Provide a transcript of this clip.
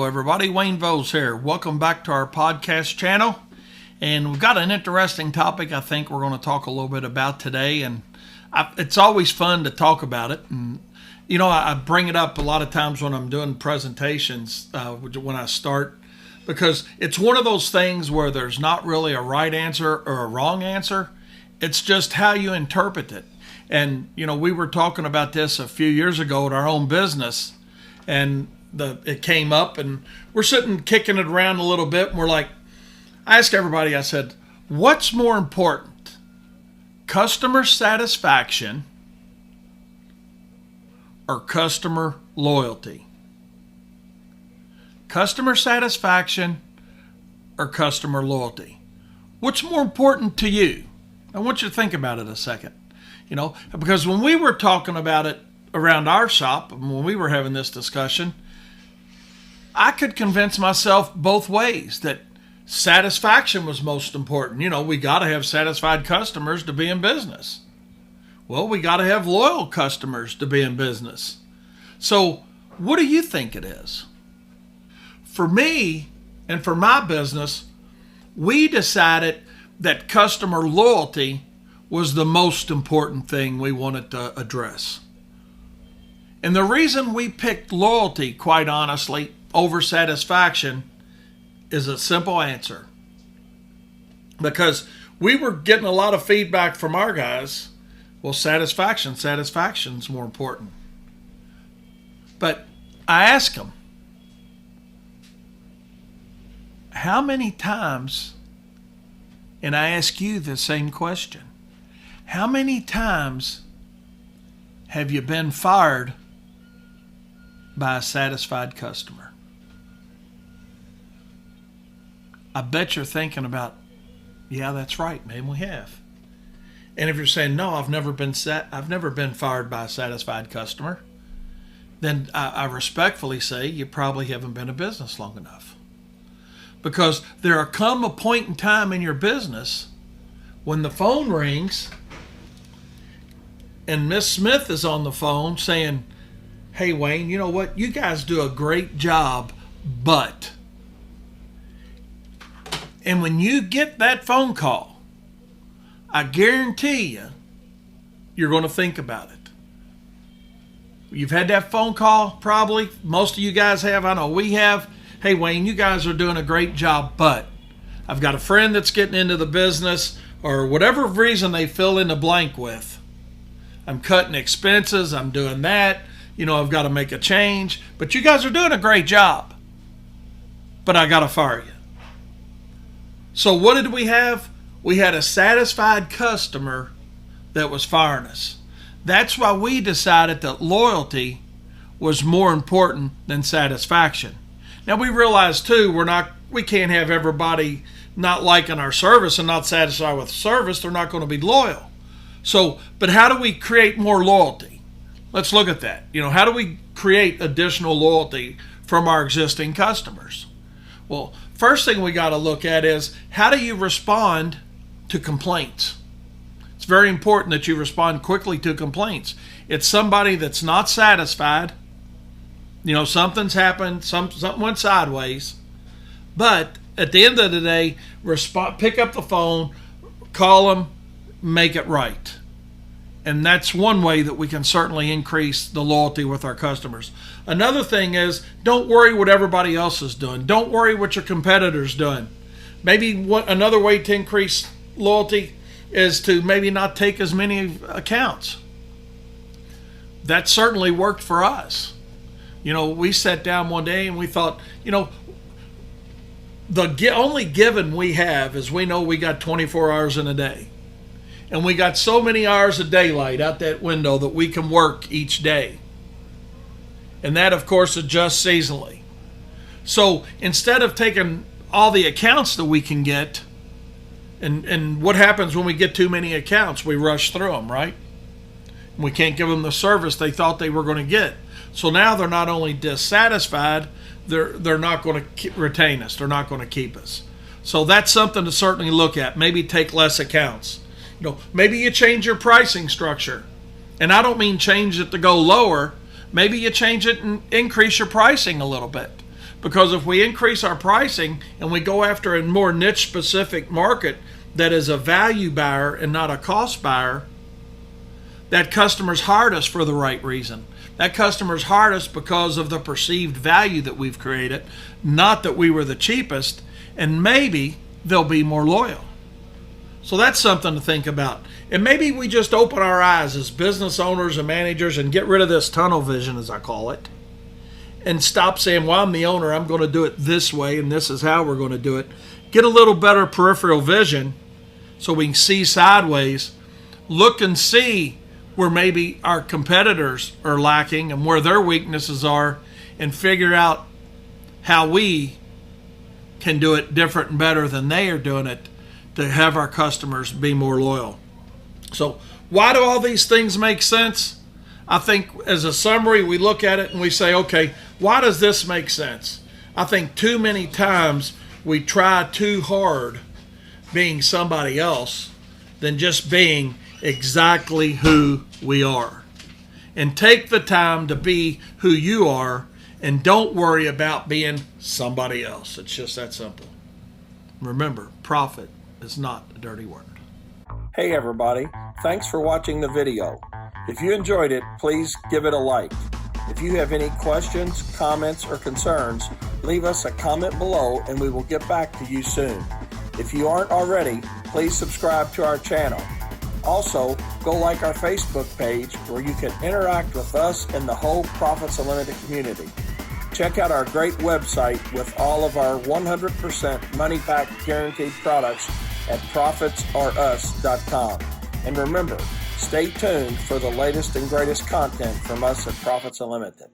Hello everybody, Wayne Vose here. Welcome back to our podcast channel. And we've got an interesting topic I think we're going to talk a little bit about today. And it's always fun to talk about it. And you know, I bring it up a lot of times when I'm doing presentations when I start, because it's one of those things where there's not really a right answer or a wrong answer. It's just how you interpret it. And you know, we were talking about this a few years ago at our own business, and it came up, and we're sitting kicking it around a little bit, and we're like, I asked everybody, I said, what's more important, customer satisfaction or customer loyalty? Customer satisfaction or customer loyalty? What's more important to you? I want you to think about it a second. You know, because when we were talking about it around our shop, when we were having this discussion, I could convince myself both ways that satisfaction was most important. You know, we got to have satisfied customers to be in business. Well, we got to have loyal customers to be in business. So what do you think it is? For me and for my business, we decided that customer loyalty was the most important thing we wanted to address. And the reason we picked loyalty, quite honestly, over satisfaction is a simple answer. Because we were getting a lot of feedback from our guys. Well, satisfaction's more important. But I asked them, how many times, and I ask you the same question, how many times have you been fired by a satisfied customer? I bet you're thinking about, yeah, that's right, maybe we have. And if you're saying, no, I've never been fired by a satisfied customer, then I respectfully say you probably haven't been in business long enough. Because there come a point in time in your business when the phone rings and Miss Smith is on the phone saying, hey, Wayne, you know what? You guys do a great job, but... And when you get that phone call, I guarantee you're going to think about it. You've had that phone call, probably. Most of you guys have. I know we have. Hey, Wayne, you guys are doing a great job, but I've got a friend that's getting into the business, or whatever reason they fill in the blank with. I'm cutting expenses. I'm doing that. You know, I've got to make a change. But you guys are doing a great job. But I got to fire you. So what did we have? We had a satisfied customer that was firing us. That's why we decided that loyalty was more important than satisfaction. Now we realize too, we can't have everybody not liking our service and not satisfied with the service. They're not going to be loyal. So, but how do we create more loyalty? Let's look at that. You know, how do we create additional loyalty from our existing customers? Well, first thing we got to look at is, how do you respond to complaints? It's very important that you respond quickly to complaints. It's somebody that's not satisfied. You know, something's happened, something went sideways. But at the end of the day, pick up the phone, call them, make it right. And that's one way that we can certainly increase the loyalty with our customers. Another thing is, don't worry what everybody else is doing. Don't worry what your competitor's doing. Maybe another way to increase loyalty is to maybe not take as many accounts. That certainly worked for us. You know, we sat down one day and we thought, you know, the only given we have is we know we got 24 hours in a day. And we got so many hours of daylight out that window that we can work each day. And that, of course, adjusts seasonally. So instead of taking all the accounts that we can get, and what happens when we get too many accounts? We rush through them, right? We can't give them the service they thought they were going to get. So now they're not only dissatisfied, they're not going to retain us. They're not going to keep us. So that's something to certainly look at. Maybe take less accounts. You know, maybe you change your pricing structure. And I don't mean change it to go lower. Maybe you change it and increase your pricing a little bit. Because if we increase our pricing and we go after a more niche specific market that is a value buyer and not a cost buyer, that customer's hired us for the right reason. That customer's hired us because of the perceived value that we've created, not that we were the cheapest, and maybe they'll be more loyal. So that's something to think about. And maybe we just open our eyes as business owners and managers and get rid of this tunnel vision, as I call it, and stop saying, well, I'm the owner, I'm going to do it this way, and this is how we're going to do it. Get a little better peripheral vision so we can see sideways, look and see where maybe our competitors are lacking and where their weaknesses are, and figure out how we can do it different and better than they are doing it to have our customers be more loyal. So why do all these things make sense? I think as a summary, we look at it and we say, okay, why does this make sense? I think too many times we try too hard being somebody else than just being exactly who we are. And take the time to be who you are and don't worry about being somebody else. It's just that simple. Remember, profit is not a dirty word. Hey everybody, thanks for watching the video. If you enjoyed it, please give it a like. If you have any questions, comments, or concerns, leave us a comment below and we will get back to you soon. If you aren't already, please subscribe to our channel. Also, go like our Facebook page where you can interact with us and the whole Profits Unlimited community. Check out our great website with all of our 100% money-back guaranteed products at profitsorus.com. And remember, stay tuned for the latest and greatest content from us at Profits Unlimited.